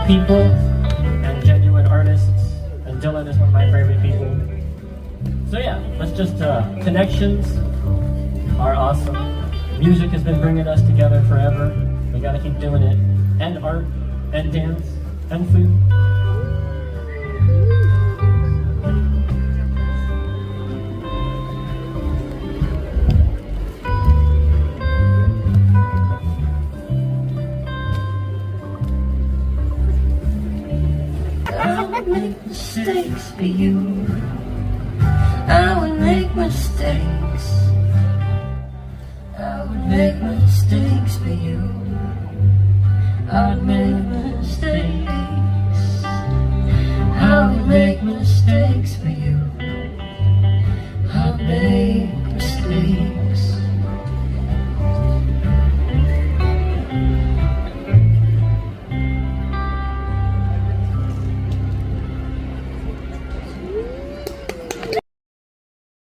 people and genuine artists, and Dylan is one of my favorite people. So yeah, let's just, connections are awesome. Music has been bringing us together forever. We gotta keep doing it. And art, and dance, and food. I would make mistakes for you. I would make mistakes. I would make mistakes for you. I would make